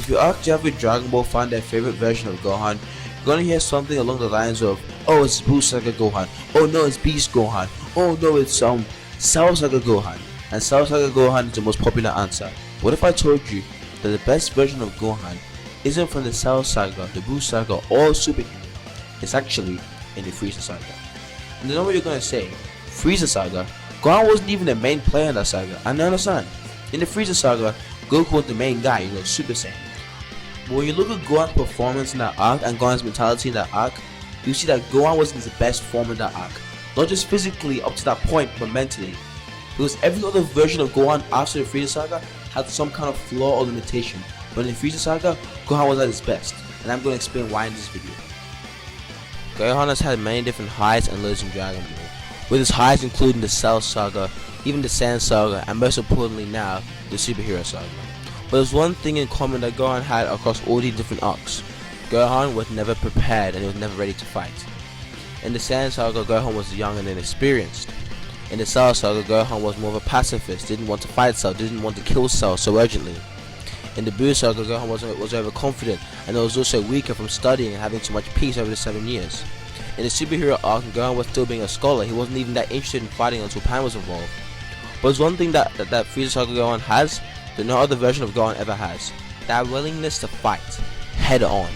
If you ask every Dragon Ball fan their favorite version of Gohan, you're gonna hear something along the lines of, "Oh, it's Buu Saga Gohan. Oh no, it's Beast Gohan. Oh no, it's Cell Saga Gohan." And Cell Saga Gohan is the most popular answer. What if I told you that the best version of Gohan isn't from the Cell Saga, the Buu Saga, or Super Hero? It's actually in the Frieza Saga. And you know what you're gonna say? Frieza Saga? Gohan wasn't even the main player in that saga. I understand. In the Frieza Saga, Goku was the main guy, Super Saiyan. But when you look at Gohan's performance in that arc and Gohan's mentality in that arc, you see that Gohan was in his best form in that arc. Not just physically up to that point, but mentally. Because every other version of Gohan after the Frieza Saga had some kind of flaw or limitation. But in the Frieza Saga, Gohan was at his best. And I'm going to explain why in this video. Gohan has had many different highs and lows in Dragon Ball, with his highs including the Cell Saga, even the Saiyan Saga, and most importantly now, the Superhero Saga. But there's one thing in common that Gohan had across all these different arcs. Gohan was never prepared and he was never ready to fight. In the Saiyan Saga, Gohan was young and inexperienced. In the Cell Saga, Gohan was more of a pacifist, didn't want to fight Cell, didn't want to kill Cell so urgently. In the Buu Saga, Gohan was overconfident and was also weaker from studying and having too much peace over the 7 years. In the Superhero arc, Gohan was still being a scholar. He wasn't even that interested in fighting until Pan was involved. But there's one thing that Frieza Saga Gohan has that no other version of Gohan ever has. That willingness to fight, head on.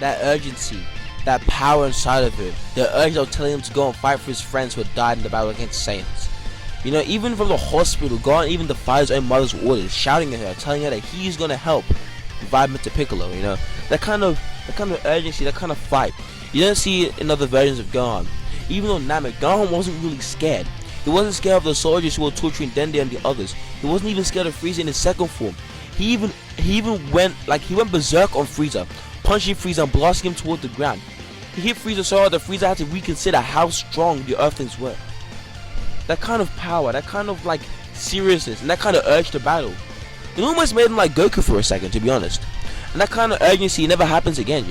That urgency, that power inside of him. The urge of telling him to go and fight for his friends who had died in the battle against Saiyans. Even from the hospital, Gohan even defied his own mother's orders, shouting at her, telling her that he's gonna help revive Mr. Piccolo, That kind of urgency, that kind of fight. You don't see it in other versions of Gohan. Even on Namek, Gohan wasn't really scared. He wasn't scared of the soldiers who were torturing Dende and the others. He wasn't even scared of Frieza in his second form. He even went berserk on Frieza, punching Frieza and blasting him toward the ground. He hit Frieza so hard that Frieza had to reconsider how strong the Earthlings were. That kind of power, that kind of seriousness, and that kind of urge to battle. It almost made him like Goku for a second, to be honest. And that kind of urgency never happens again,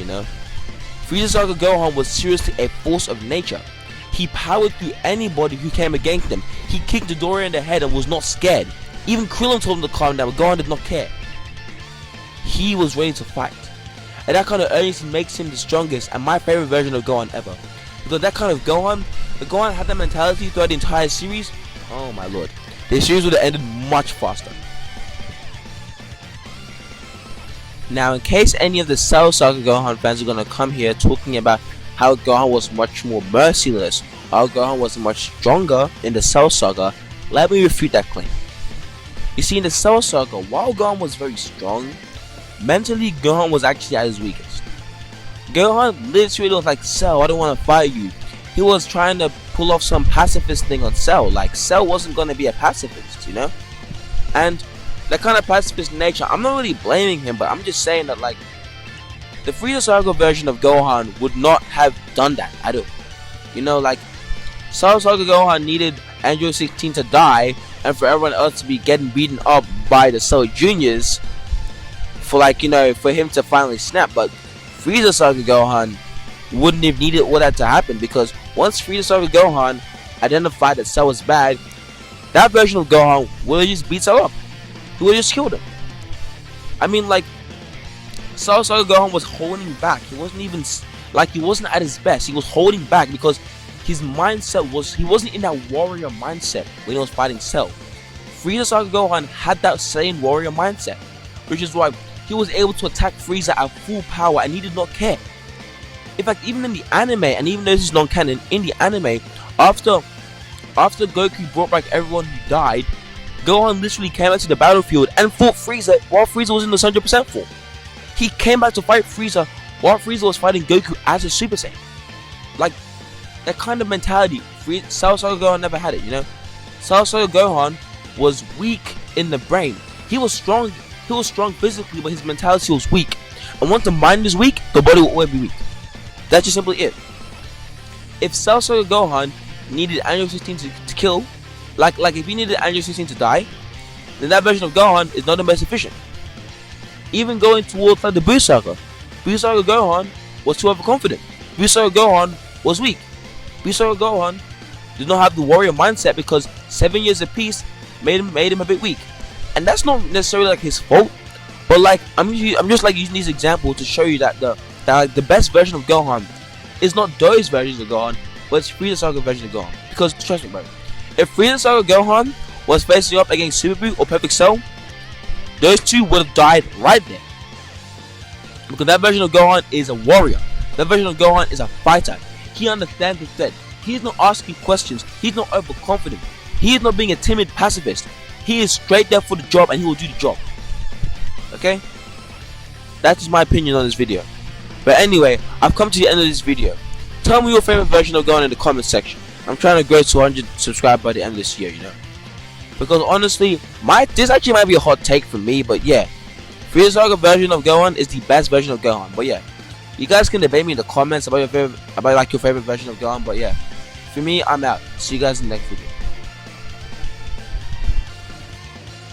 Frieza Saga Gohan was seriously a force of nature. He powered through anybody who came against him. He kicked Dodoria in the head and was not scared. Even Krillin told him to calm down, but Gohan did not care. He was ready to fight. And that kind of urgency makes him the strongest and my favorite version of Gohan ever. Because that kind of Gohan, the Gohan had that mentality throughout the entire series. Oh my lord. The series would have ended much faster. Now, in case any of the Cell Saga Gohan fans are gonna come here talking about how Gohan was much more merciless, how Gohan was much stronger in the Cell Saga, let me refute that claim. You see, in the Cell Saga, while Gohan was very strong, mentally Gohan was actually at his weakest. Gohan literally was like, "Cell, I don't want to fight you." He was trying to pull off some pacifist thing on Cell. Cell wasn't gonna be a pacifist, And that kind of pacifist nature, I'm not really blaming him, but I'm just saying that the Frieza Saga version of Gohan would not have done that at all. Cell Saga Gohan needed Android 16 to die and for everyone else to be getting beaten up by the Cell Juniors for for him to finally snap. But Frieza Saga Gohan wouldn't have needed all that to happen, because once Frieza Saga Gohan identified that Cell was bad, that version of Gohan would have just beat Cell up. He would have just killed him. Cell Saga Gohan was holding back. He wasn't even he wasn't at his best. He was holding back because his mindset was, he wasn't in that warrior mindset when he was fighting Cell. Frieza Saga Gohan had that same warrior mindset, which is why he was able to attack Frieza at full power and he did not care. In fact, even in the anime, and even though this is non-canon, in the anime, after Goku brought back everyone who died, Gohan literally came back to the battlefield and fought Frieza while Frieza was in the 100% form. He came back to fight Frieza while Frieza was fighting Goku as a Super Saiyan. That kind of mentality, Cell Saga Gohan never had it, Cell Saga Gohan was weak in the brain. He was strong physically, but his mentality was weak. And once the mind is weak, the body will always be weak. That's just simply it. If Cell Saga Gohan needed Android 16 to kill, if he needed Android 16 to die, then that version of Gohan is not the most efficient. Even going towards the Buu Saga Gohan was too overconfident. Buu Saga Gohan was weak. Buu Saga Gohan did not have the warrior mindset because 7 years of peace made him a bit weak. And that's not necessarily his fault, but But like I'm just like using these examples to show you that the best version of Gohan is not those versions of Gohan, but it's Frieza Saga version of Gohan. Because trust me, bro, if Frieza Saga Gohan was facing up against Super Buu or Perfect Cell, those two would have died right there. Because that version of Gohan is a warrior. That version of Gohan is a fighter. He understands the threat. He's not asking questions. He's not overconfident. He is not being a timid pacifist. He is straight there for the job and he will do the job. Okay? That is my opinion on this video. But anyway, I've come to the end of this video. Tell me your favorite version of Gohan in the comment section. I'm trying to grow to 100 subscribers by the end of this year, you know. Because honestly, this actually might be a hot take from me, but yeah. Frieza Saga version of Gohan is the best version of Gohan. But yeah, you guys can debate me in the comments about your favorite version of Gohan. But yeah, for me, I'm out. See you guys in the next video.